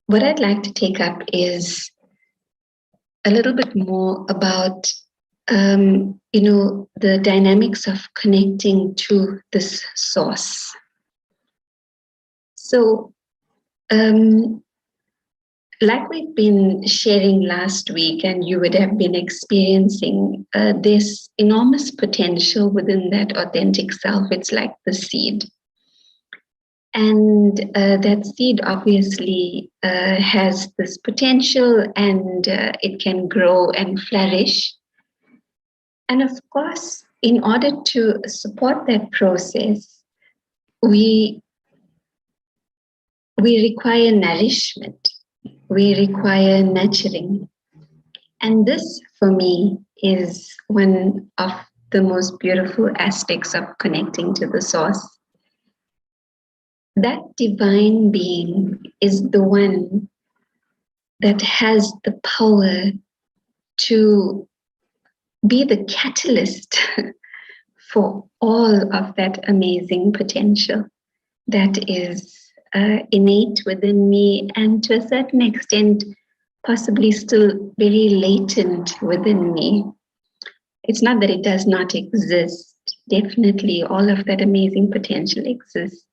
what I'd like to take up is a little bit more about, the dynamics of connecting to this source. So, like we've been sharing last week, and you would have been experiencing this enormous potential within that authentic self. It's like the seed. And that seed obviously has this potential, and it can grow and flourish. And of course, in order to support that process, we require nourishment. We require nurturing. And this, for me, is one of the most beautiful aspects of connecting to the source. That divine being is the one that has the power to be the catalyst for all of that amazing potential that is innate within me, and to a certain extent, possibly still very latent within me. It's not that it does not exist. Definitely all of that amazing potential exists.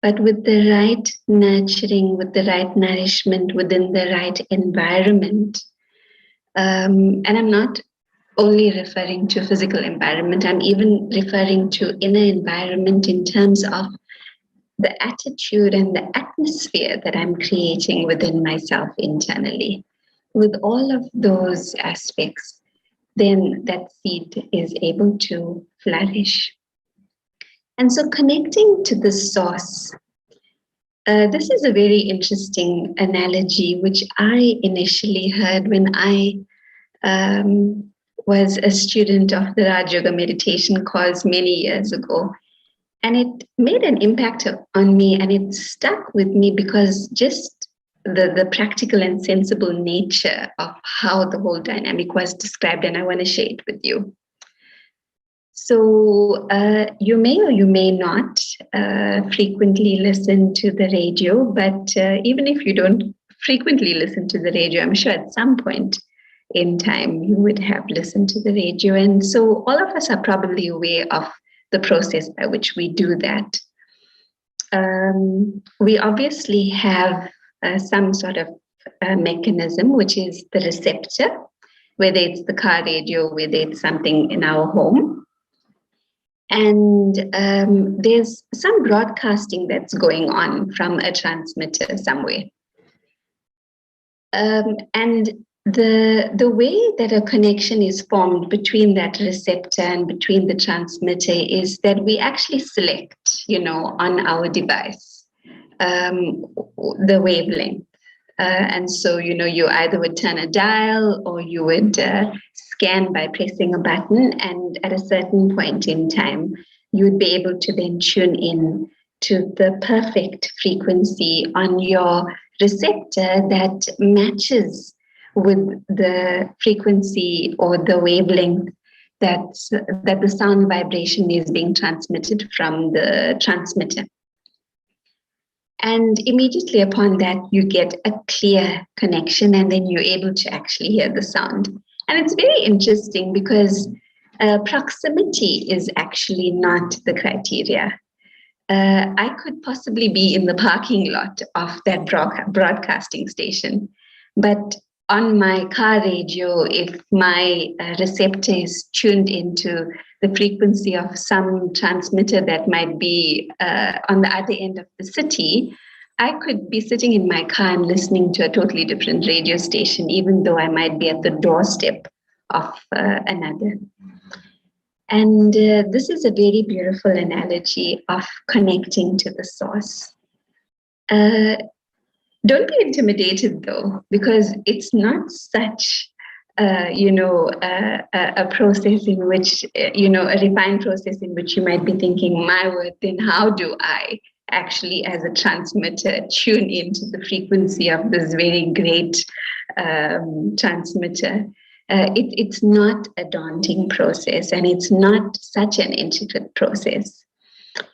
But with the right nurturing, with the right nourishment, within the right environment, and I'm not only referring to physical environment, I'm even referring to inner environment in terms of the attitude and the atmosphere that I'm creating within myself internally. With all of those aspects, then that seed is able to flourish. And so connecting to the source, this is a very interesting analogy, which I initially heard when I was a student of the Raj Yoga meditation course many years ago. And it made an impact on me, and it stuck with me because just the practical and sensible nature of how the whole dynamic was described, and I want to share it with you. So you may or you may not frequently listen to the radio, but even if you don't frequently listen to the radio, I'm sure at some point in time you would have listened to the radio. And so all of us are probably aware of the process by which we do that. We obviously have some sort of mechanism, which is the receptor, whether it's the car radio, whether it's something in our home. And there's some broadcasting that's going on from a transmitter somewhere. And the way that a connection is formed between that receptor and between the transmitter is that we actually select, on our device, the wavelength. And so, you either would turn a dial or you would scan by pressing a button. And at a certain point in time, you would be able to then tune in to the perfect frequency on your receptor that matches with the frequency or the wavelength that the sound vibration is being transmitted from the transmitter. And immediately upon that, you get a clear connection, and then you're able to actually hear the sound. And it's very interesting because proximity is actually not the criteria. I could possibly be in the parking lot of that broadcasting station, but on my car radio, if my receptor is tuned into the frequency of some transmitter that might be on the other end of the city, I could be sitting in my car and listening to a totally different radio station, even though I might be at the doorstep of another. And this is a very beautiful analogy of connecting to the source. Don't be intimidated, though, because it's not such, a process in which, a refined process in which you might be thinking, my word, then how do I actually, as a transmitter, tune into the frequency of this very great transmitter? It's not a daunting process, and it's not such an intricate process.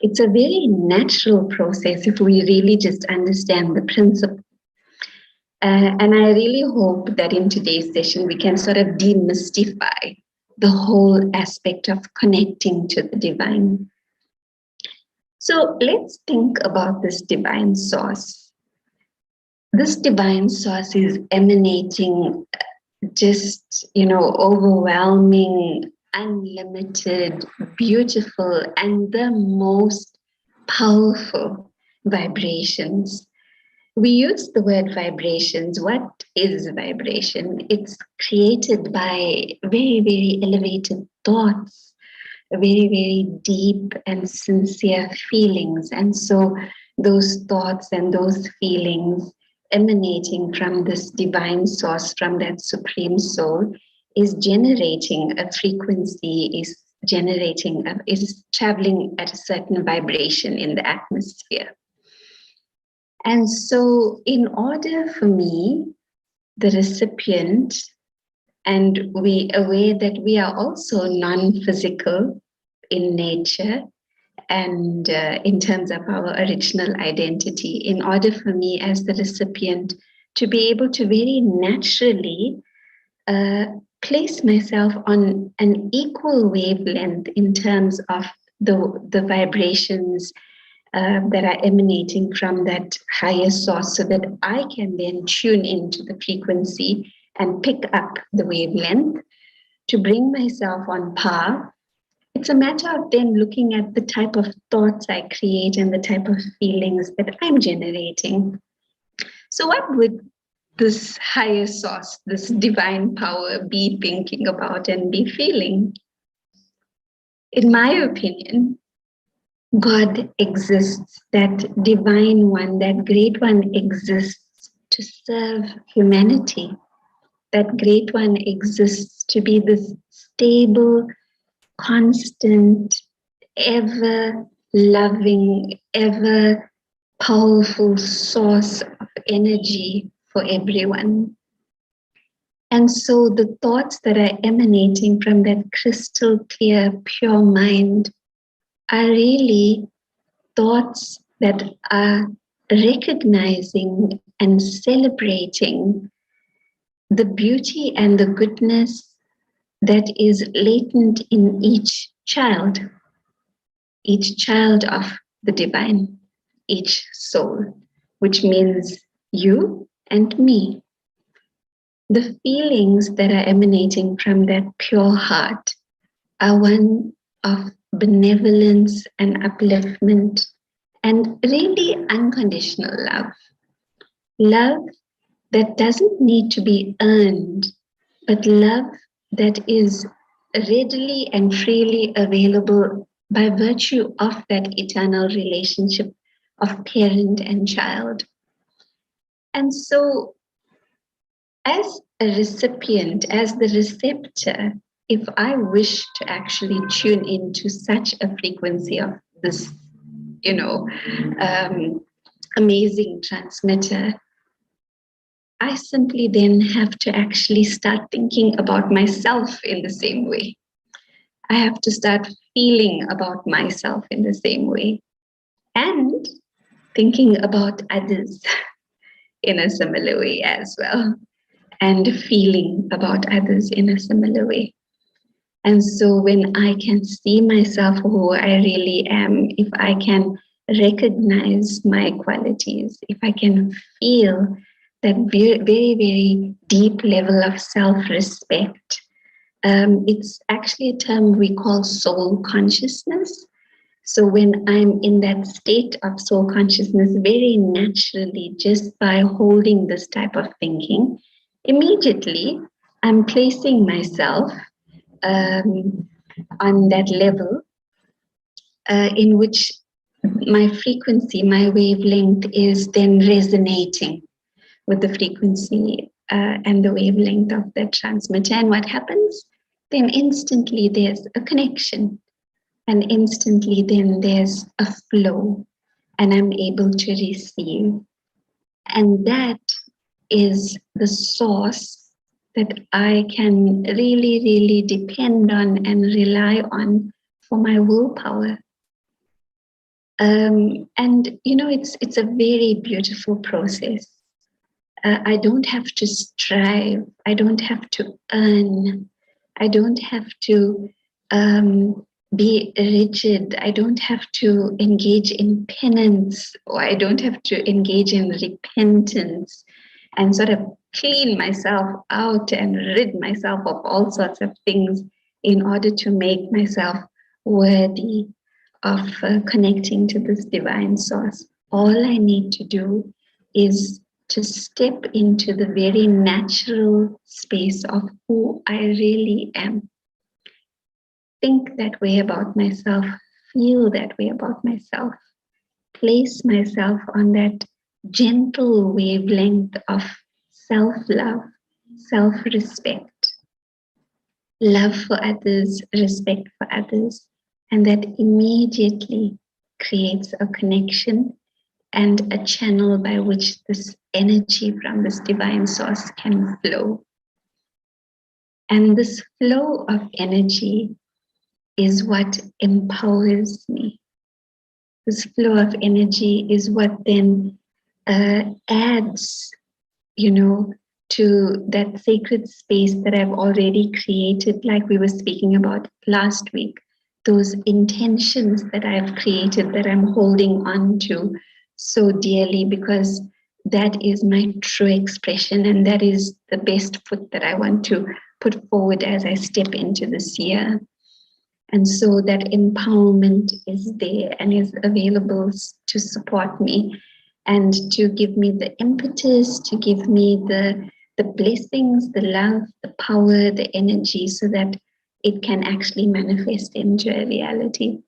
It's a very natural process if we really just understand the principle. And I really hope that in today's session, we can sort of demystify the whole aspect of connecting to the divine. So let's think about this divine source. This divine source is emanating just, overwhelming, unlimited, beautiful, and the most powerful vibrations. We use the word vibrations. What is vibration? It's created by very, very elevated thoughts, very, very deep and sincere feelings. And so those thoughts and those feelings emanating from this divine source, from that supreme soul, is generating a frequency, is traveling at a certain vibration in the atmosphere. And so, in order for me, the recipient, and we aware that we are also non-physical in nature and in terms of our original identity, in order for me as the recipient to be able to very naturally place myself on an equal wavelength in terms of the vibrations that are emanating from that higher source, so that I can then tune into the frequency and pick up the wavelength to bring myself on par. It's a matter of then looking at the type of thoughts I create and the type of feelings that I'm generating. So, what would this higher source, this divine power, be thinking about and be feeling? In my opinion, God exists, that divine one, that great one exists to serve humanity. That great one exists to be this stable, constant, ever loving, ever powerful source of energy for everyone. And so the thoughts that are emanating from that crystal clear, pure mind are really thoughts that are recognizing and celebrating the beauty and the goodness that is latent in each child of the divine, each soul, which means you and me. The feelings that are emanating from that pure heart are one of benevolence and upliftment and really unconditional love. Love that doesn't need to be earned, but love that is readily and freely available by virtue of that eternal relationship of parent and child. And so, as a recipient, as the receptor, if I wish to actually tune into such a frequency of this, amazing transmitter, I simply then have to actually start thinking about myself in the same way. I have to start feeling about myself in the same way and thinking about others in a similar way as well, and feeling about others in a similar way. And so when I can see myself who I really am, if I can recognize my qualities, if I can feel that very, very, very deep level of self-respect, it's actually a term we call soul consciousness. So when I'm in that state of soul consciousness, very naturally, just by holding this type of thinking, immediately I'm placing myself on that level in which my frequency, my wavelength is then resonating with the frequency and the wavelength of that transmitter. And what happens? Then instantly there's a connection, and instantly then there's a flow, and I'm able to receive. And that is the source that I can really, really depend on and rely on for my willpower. And it's a very beautiful process. I don't have to strive. I don't have to earn. I don't have to be rigid. I don't have to engage in penance, or I don't have to engage in repentance and sort of clean myself out and rid myself of all sorts of things in order to make myself worthy of connecting to this divine source. All I need to do is to step into the very natural space of who I really am. Think that way about myself, feel that way about myself, place myself on that gentle wavelength of self love, self respect, love for others, respect for others, and that immediately creates a connection and a channel by which this energy from this divine source can flow. And this flow of energy is what empowers me. This flow of energy is what then adds, to that sacred space that I've already created, like we were speaking about last week. Those intentions that I've created that I'm holding on to so dearly, because that is my true expression, and that is the best foot that I want to put forward as I step into this year. And so that empowerment is there and is available to support me and to give me the impetus, to give me the blessings, the love, the power, the energy, so that it can actually manifest into a reality.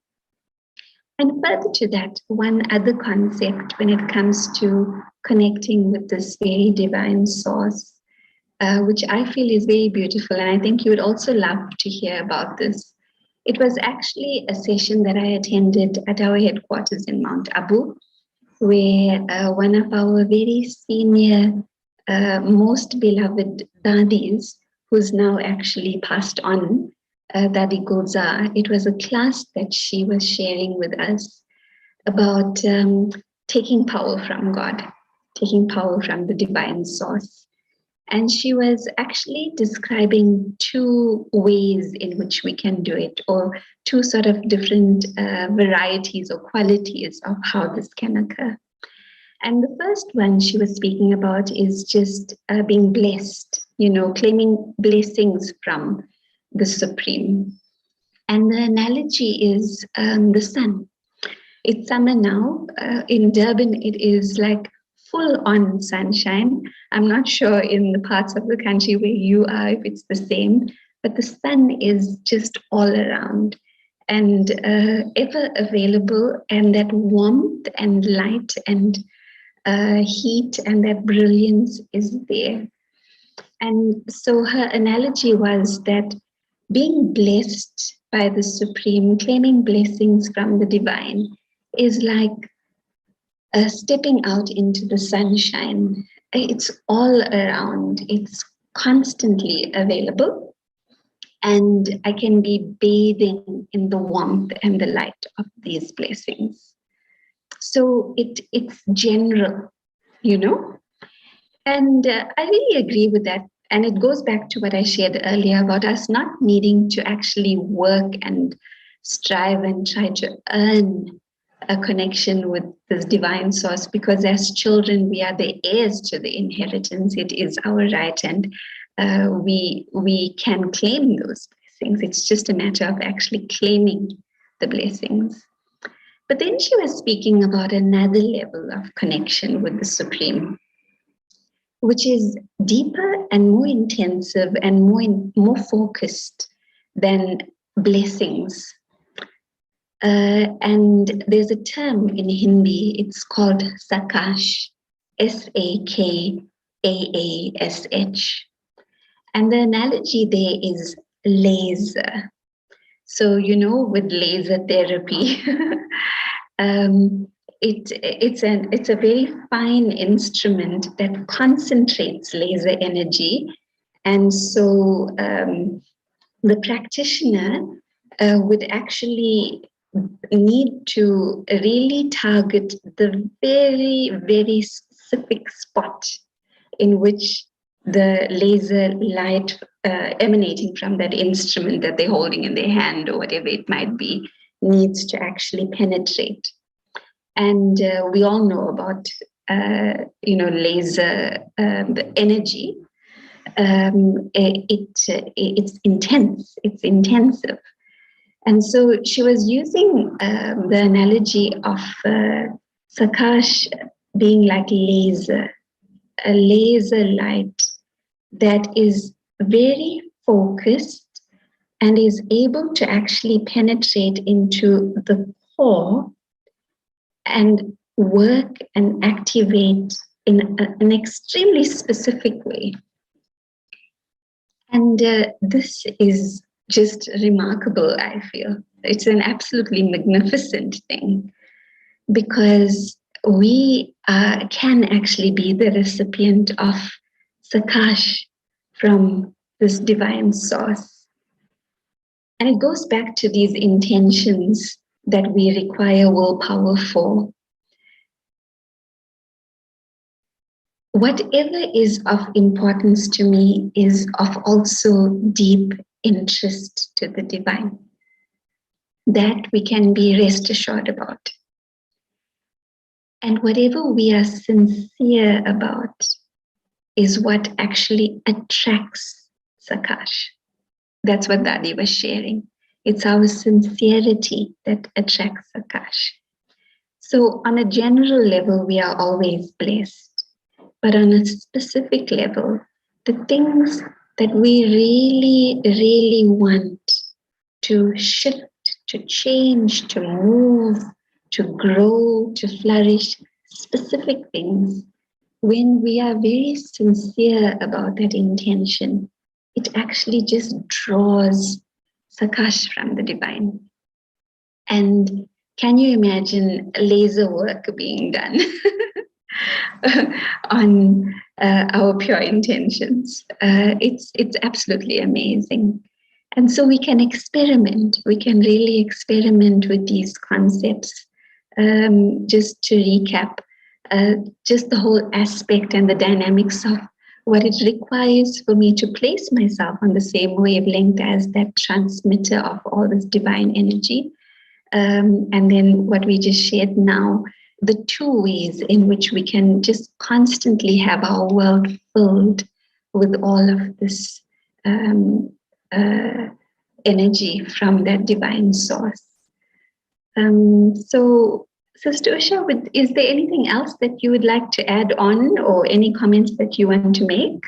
And further to that, one other concept when it comes to connecting with this very divine source, which I feel is very beautiful, and I think you would also love to hear about this. It was actually a session that I attended at our headquarters in Mount Abu, where one of our very senior, most beloved dadis, who's now actually passed on, Dadi Gulzar, it was a class that she was sharing with us about taking power from God, taking power from the divine source. And she was actually describing two ways in which we can do it, or two sort of different varieties or qualities of how this can occur. And the first one she was speaking about is just being blessed, claiming blessings from the Supreme. And the analogy is the sun. It's summer now. In Durban, it is like full on sunshine. I'm not sure in the parts of the country where you are if it's the same, but the sun is just all around and ever available, and that warmth and light and heat and that brilliance is there. And so her analogy was that being blessed by the Supreme, claiming blessings from the divine, is like stepping out into the sunshine. It's all around, it's constantly available, and I can be bathing in the warmth and the light of these blessings. So it's general, and I really agree with that. And it goes back to what I shared earlier about us not needing to actually work and strive and try to earn a connection with this divine source, because as children, we are the heirs to the inheritance. It is our right, and we can claim those blessings. It's just a matter of actually claiming the blessings. But then she was speaking about another level of connection with the Supreme, which is deeper and more intensive and more focused than blessings. And there's a term in Hindi, it's called Sakash, Sakaash. And the analogy there is laser. So, with laser therapy, it's a very fine instrument that concentrates laser energy. And so the practitioner would actually need to really target the very, very specific spot in which the laser light emanating from that instrument that they're holding in their hand or whatever it might be needs to actually penetrate. And we all know about, laser, the energy. It's intense, it's intensive. And so she was using the analogy of Sakash being like a laser light that is very focused and is able to actually penetrate into the core and work and activate in an extremely specific way. And this is just remarkable, I feel. It's an absolutely magnificent thing because we can actually be the recipient of Sakash from this divine source. And it goes back to these intentions that we require willpower for. Whatever is of importance to me is of also deep interest to the divine. That we can be rest assured about. And whatever we are sincere about is what actually attracts Sakash. That's what Dadi was sharing. It's our sincerity that attracts Sakash. So on a general level, we are always blessed. But on a specific level, the things that we really, really want to shift, to change, to move, to grow, to flourish, specific things, when we are very sincere about that intention, it actually just draws Sakash from the divine. And can you imagine laser work being done on our pure intentions? It's absolutely amazing. And so we can experiment. We can really experiment with these concepts. Just to recap, just the whole aspect and the dynamics of what it requires for me to place myself on the same wavelength as that transmitter of all this divine energy. And then what we just shared now, the two ways in which we can just constantly have our world filled with all of this energy from that divine source. So, Sister Usha, is there anything else that you would like to add on or any comments that you want to make?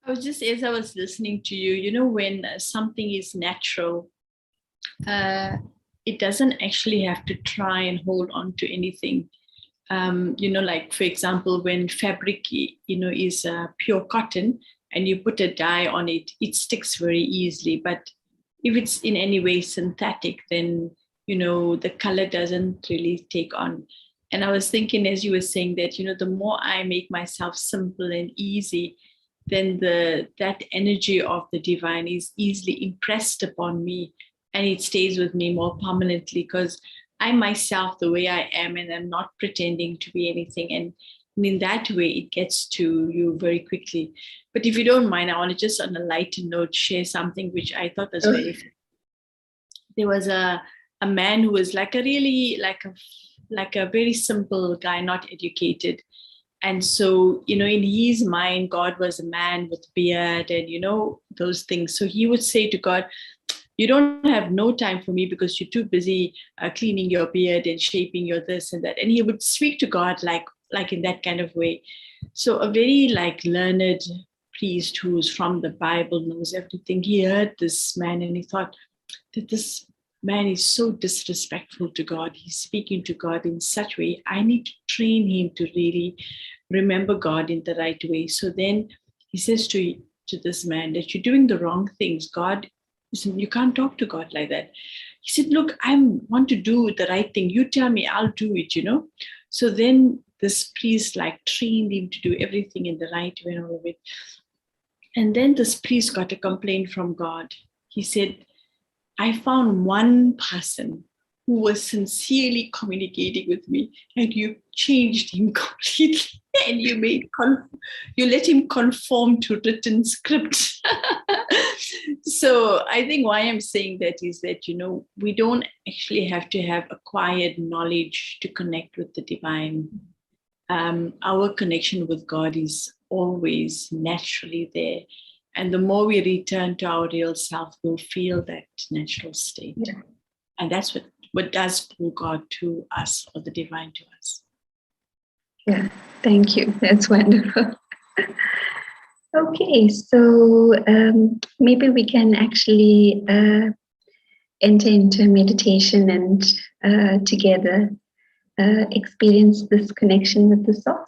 I was just, as I was listening to you, when something is natural, it doesn't actually have to try and hold on to anything. Like, for example, when fabric, is pure cotton and you put a dye on it, it sticks very easily. But if it's in any way synthetic, then, the color doesn't really take on. And I was thinking, as you were saying that, the more I make myself simple and easy, then that energy of the divine is easily impressed upon me and it stays with me more permanently because I myself, the way I am, and I'm not pretending to be anything. And in that way, it gets to you very quickly. But if you don't mind, I want to just on a lighter note share something which I thought was very funny. There was a man who was like a really, like a very simple guy, not educated. And so, in his mind, God was a man with beard and, those things. So he would say to God, you don't have no time for me because you're too busy cleaning your beard and shaping your this and that. And he would speak to God like in that kind of way. So a very learned priest who's from the Bible, knows everything. He heard this man and he thought that this man is so disrespectful to God. He's speaking to God in such a way. I need to train him to really remember God in the right way. So then he says to this man that you're doing the wrong things. God, you can't talk to God like that. He said, look, I want to do the right thing. You tell me, I'll do it, So then this priest trained him to do everything in the right way and all of it. And then this priest got a complaint from God. He said, I found one person who was sincerely communicating with me, and you changed him completely, and you let him conform to written script. So I think why I'm saying that is that, we don't actually have to have acquired knowledge to connect with the divine. Our connection with God is always naturally there. And the more we return to our real self, we'll feel that natural state. Yeah. And that's what does pull God to us, or the divine to us. Yeah, thank you. That's wonderful. Okay, so maybe we can actually enter into meditation and together experience this connection with the source.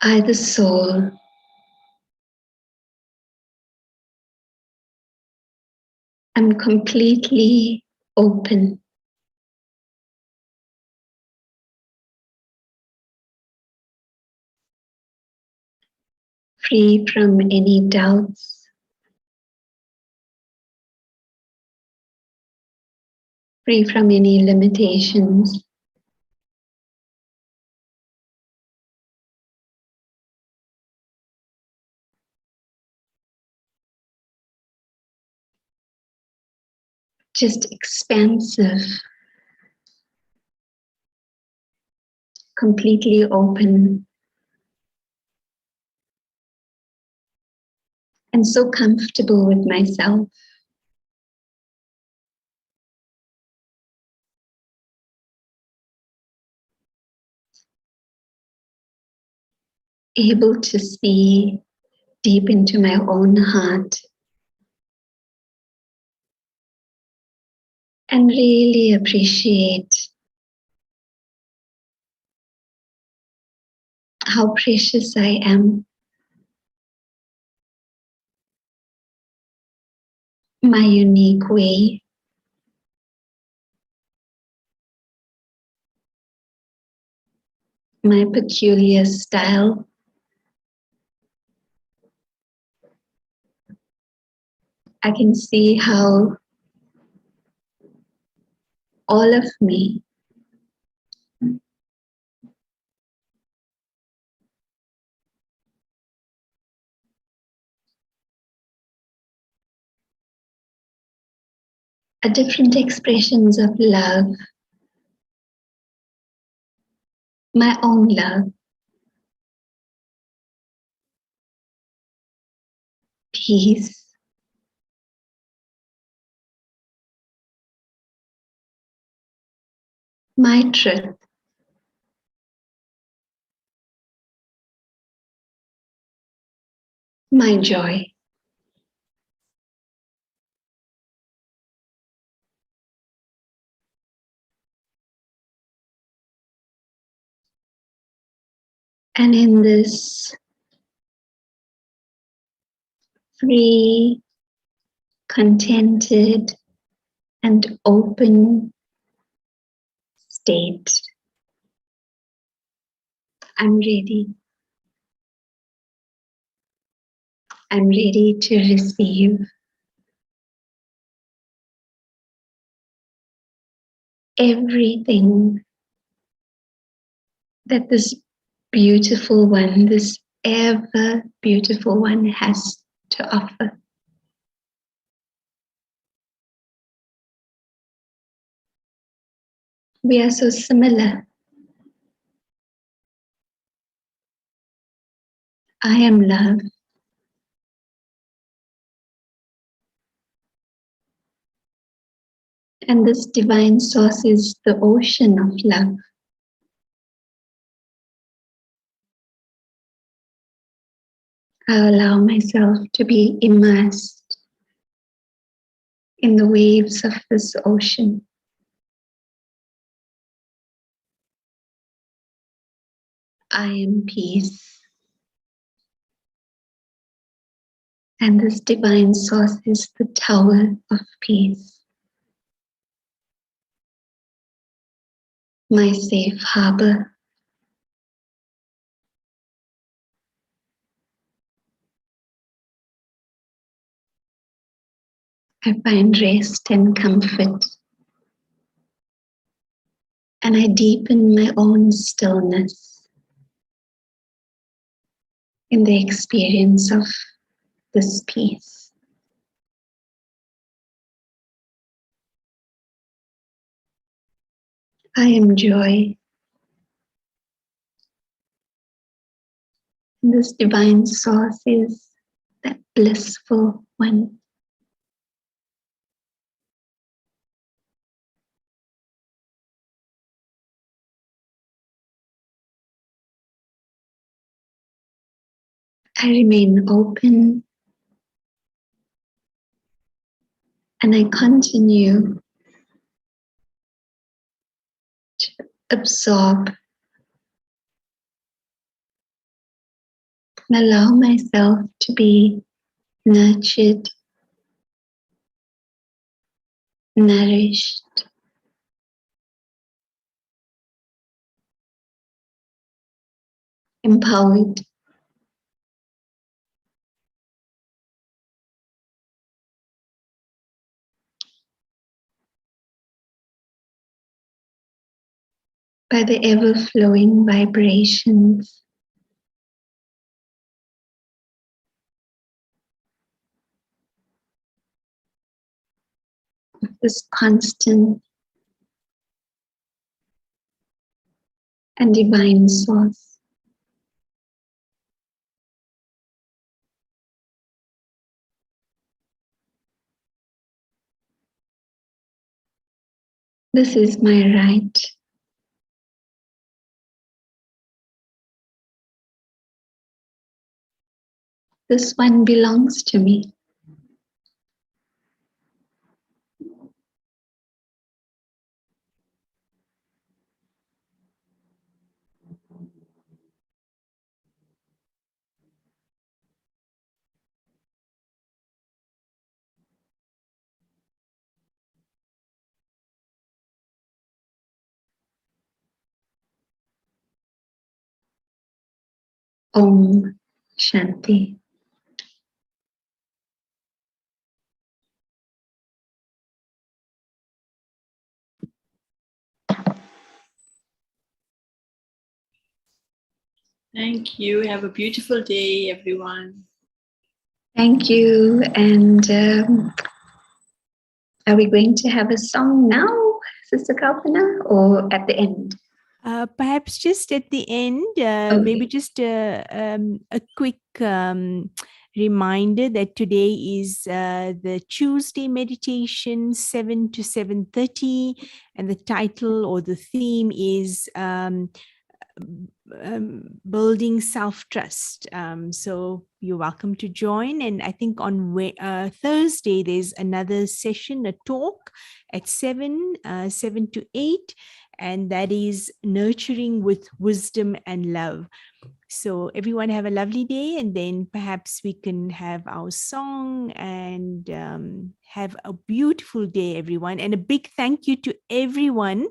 I, the soul, am completely open. Free from any doubts, free from any limitations. Just expansive, completely open, and so comfortable with myself. Able to see deep into my own heart and really appreciate how precious I am, my unique way, my peculiar style. I can see how all of me are different expressions of love, my own love, peace, my truth, my joy. And in this free, contented, and open state, I'm ready. I'm ready to receive everything that this beautiful one, this ever beautiful one has to offer. We are so similar. I am love. And this divine source is the ocean of love. I allow myself to be immersed in the waves of this ocean. I am peace. And this divine source is the tower of peace, my safe harbor. I find rest and comfort, and I deepen my own stillness in the experience of this peace. I am joy. And this divine source is that blissful one. I remain open and I continue to absorb and allow myself to be nurtured, nourished, empowered by the ever-flowing vibrations of this constant and divine source. This is my right. This one belongs to me. Om Shanti. Thank you. Have a beautiful day, everyone. Thank you. And are we going to have a song now, Sister Kalpana, or at the end? Perhaps just at the end, Okay. maybe just a quick reminder that today is the Tuesday meditation, 7 to 7:30, and the title or the theme is building self-trust. So you're welcome to join. And I think on Thursday, there's another session, a talk at 7 to 8. And that is nurturing with wisdom and love. So everyone have a lovely day, and then perhaps we can have our song and have a beautiful day, everyone. And a big thank you to everyone,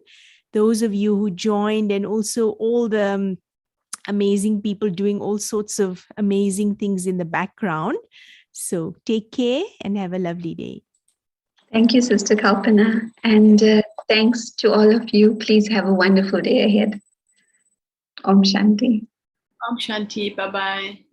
those of you who joined, and also all the amazing people doing all sorts of amazing things in the background. So take care and have a lovely day. Thank you, Sister Kalpana. And thanks to all of you. Please have a wonderful day ahead. Om Shanti. Om Shanti. Bye-bye.